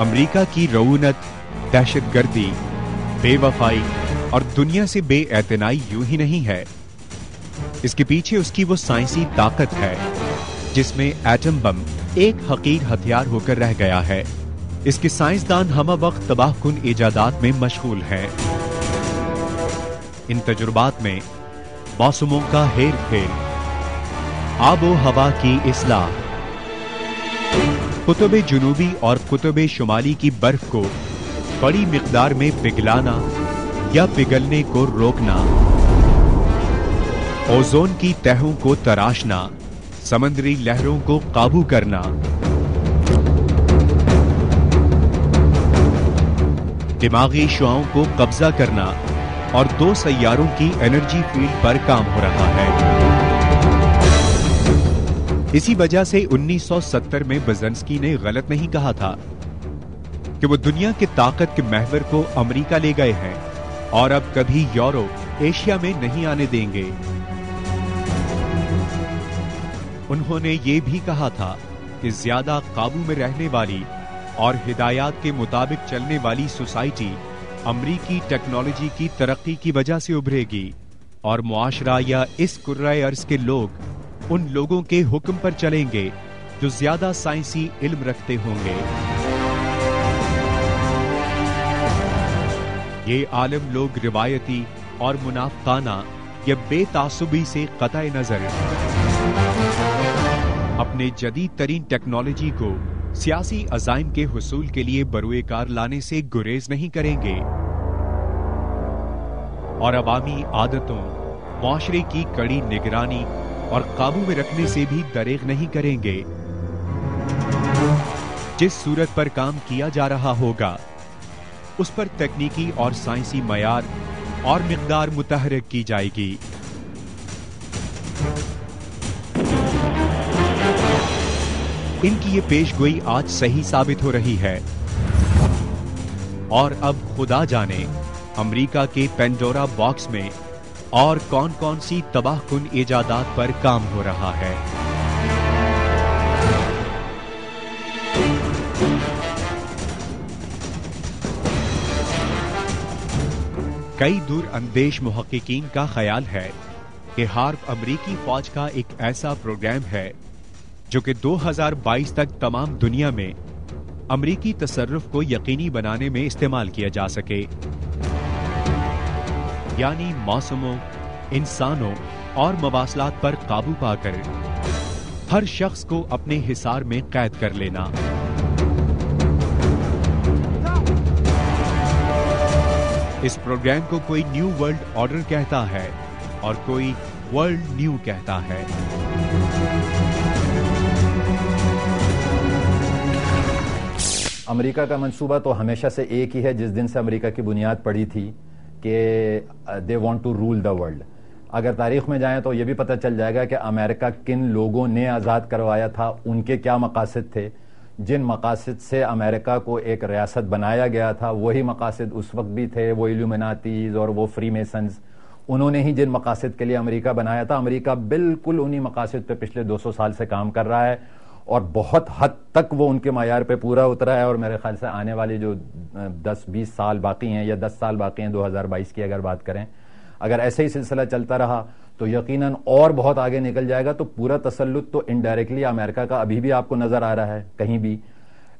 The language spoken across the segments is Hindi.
अमेरिका की रऊनत, दहशतगर्दी, बेवफाई और दुनिया से बेएतनाई यूं ही नहीं है। इसके पीछे उसकी वो साइंसी ताकत है जिसमें एटम बम एक हकीर हथियार होकर रह गया है। इसके साइंसदान हम वक्त तबाहकुन इजादात में मशगूल हैं। इन तजुर्बात में मौसमों का हेर फेर, आबो हवा की इस्लाह, कुतुब जुनूबी और कुतुब शुमाली की बर्फ को बड़ी मिकदार में पिघलाना या पिघलने को रोकना, ओजोन की तहों को तराशना, समुद्री लहरों को काबू करना, दिमागी शुआओं को कब्जा करना और 2 सैयारों की एनर्जी फील्ड पर काम हो रहा है। इसी वजह से 1970 में बजंस्की ने गलत नहीं कहा था कि वो दुनिया की ताकत के महवर को अमेरिका ले गए हैं और अब कभी यूरोप, एशिया में नहीं आने देंगे। उन्होंने ये भी कहा था कि ज्यादा काबू में रहने वाली और हिदायत के मुताबिक चलने वाली सोसाइटी अमरीकी टेक्नोलॉजी की तरक्की की वजह से उभरेगी और मुआशरा या इस कुर्राए अर्ज के लोग उन लोगों के हुक्म पर चलेंगे जो ज्यादा साइंसी इल्म रखते होंगे। ये आलम लोग रिवायती और मुनाफकाना या बेतासुबी से कतई नजर अपने जदीद तरीन टेक्नोलॉजी को सियासी अजाइम के हुसूल के लिए बरूएकार लाने से गुरेज नहीं करेंगे और अवामी आदतों, मुआशरे की कड़ी निगरानी और काबू में रखने से भी दरेग नहीं करेंगे। जिस सूरत पर काम किया जा रहा होगा उस पर तकनीकी और साइंसी मयार और मिकदार मुतहर्रिक की जाएगी। इनकी ये पेशगोई आज सही साबित हो रही है और अब खुदा जाने अमेरिका के पेंडोरा बॉक्स में और कौन कौन सी तबाहकुन इजादात पर काम हो रहा है। कई दूर अंदेश मुहक्किकीन का ख्याल है कि हार्प अमेरिकी फौज का एक ऐसा प्रोग्राम है जो कि 2022 तक तमाम दुनिया में अमेरिकी तसर्रुफ को यकीनी बनाने में इस्तेमाल किया जा सके, यानी मौसमों, इंसानों और मवासलात पर काबू पाकर हर शख्स को अपने हिसार में कैद कर लेना। इस प्रोग्राम को कोई न्यू वर्ल्ड ऑर्डर कहता है और कोई वर्ल्ड न्यू कहता है। अमेरिका का मंसूबा तो हमेशा से एक ही है, जिस दिन से अमेरिका की बुनियाद पड़ी थी कि they want to rule the world. अगर तारीख में जाएं तो ये भी पता चल जाएगा कि अमेरिका किन लोगों ने आज़ाद करवाया था, उनके क्या मकासद थे। जिन मकासद से अमेरिका को एक रियासत बनाया गया था वही मकासद उस वक्त भी थे। वो इल्यूमिनाटीज और वो फ्री मेसन्स, उन्होंने ही जिन मकासद के लिए अमेरिका बनाया था, अमेरिका बिल्कुल उन्हीं मकासद पे पिछले 200 साल से काम कर रहा है और बहुत हद तक वो उनके मायार पे पूरा उतरा है। और मेरे ख्याल से आने वाले जो 10-20 साल बाकी हैं या 10 साल बाकी हैं 2022 की अगर बात करें, अगर ऐसे ही सिलसिला चलता रहा तो यकीनन और बहुत आगे निकल जाएगा। तो पूरा तसल्लुत तो इनडायरेक्टली अमेरिका का अभी भी आपको नजर आ रहा है कहीं भी।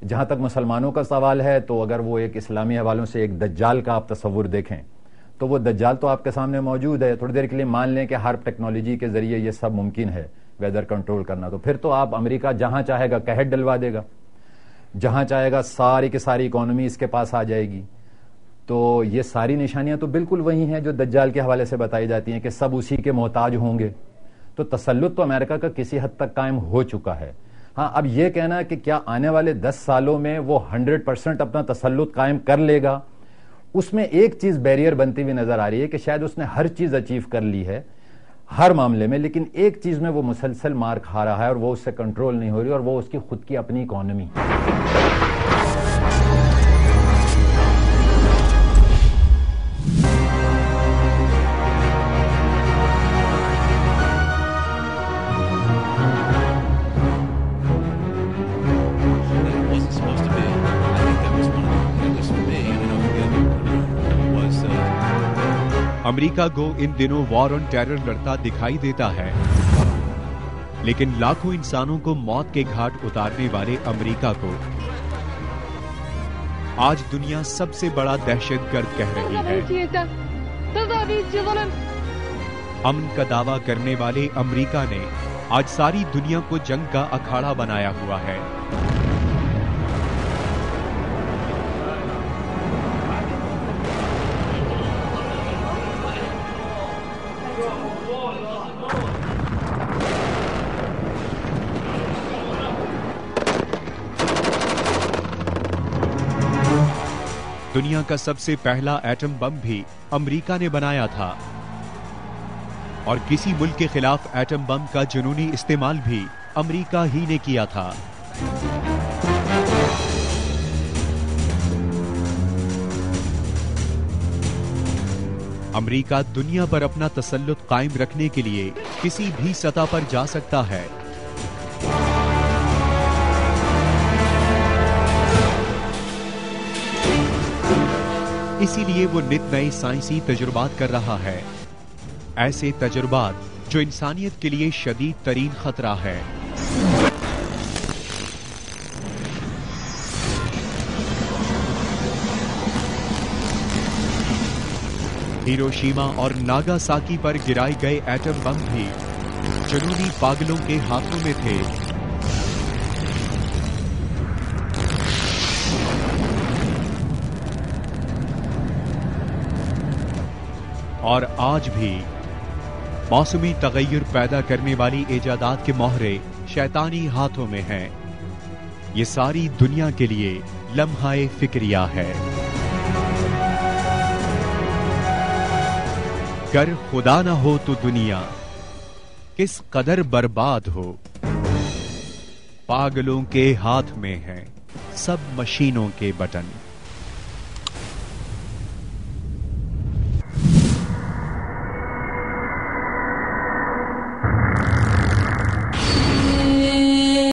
जहां तक मुसलमानों का सवाल है तो अगर वो एक इस्लामी हवालों से एक दज्जाल का आप तस्वुर देखें तो वो दज्जाल तो आपके सामने मौजूद है। थोड़ी देर के लिए मान लें कि हार्प टेक्नोलॉजी के जरिए ये सब मुमकिन है, वेदर कंट्रोल करना, तो फिर तो आप अमेरिका जहां चाहेगा कहत डलवा देगा, जहां चाहेगा सारी की सारी इकोनॉमी इसके पास आ जाएगी। तो ये सारी निशानियां तो बिल्कुल वही हैं जो दज्जाल के हवाले से बताई जाती हैं कि सब उसी के मोहताज होंगे। तो तसल्लुत तो अमेरिका का किसी हद तक कायम हो चुका है। हाँ, अब यह कहना कि क्या आने वाले 10 सालों में वो 100% अपना तसल्लुत कायम कर लेगा, उसमें एक चीज बैरियर बनती हुई नजर आ रही है कि शायद उसने हर चीज अचीव कर ली है हर मामले में, लेकिन एक चीज में वो मुसलसल मार खा रहा है और वो उससे कंट्रोल नहीं हो रही, और वो उसकी खुद की अपनी economy. That it wasn't supposed to be. I think that America को इन दिनों वॉर ऑन टेरर लड़ता दिखाई देता है, लेकिन लाखों इंसानों को मौत के घाट उतारने वाले अमेरिका को आज दुनिया सबसे बड़ा दहशतगर्द कह रही है। अमन का दावा करने वाले अमेरिका ने आज सारी दुनिया को जंग का अखाड़ा बनाया हुआ है। दुनिया का सबसे पहला एटम बम भी अमेरिका ने बनाया था और किसी मुल्क के खिलाफ एटम बम का जुनूनी इस्तेमाल भी अमेरिका ही ने किया था। अमेरिका दुनिया पर अपना तसल्लुत कायम रखने के लिए किसी भी सतह पर जा सकता है। इसीलिए वो नित नए साइंसी तजुर्बात कर रहा है, ऐसे तजुर्बात जो इंसानियत के लिए शदीद तरीन खतरा है। हिरोशिमा और नागासाकी पर गिराए गए एटम बम भी जुनूनी पागलों के हाथों में थे। और आज भी मौसमी तगय्युर पैदा करने वाली इजादात के मोहरे शैतानी हाथों में हैं। ये सारी दुनिया के लिए लम्हाए फिक्रिया है। कर खुदा ना हो तो दुनिया किस कदर बर्बाद हो। पागलों के हाथ में हैं सब मशीनों के बटन।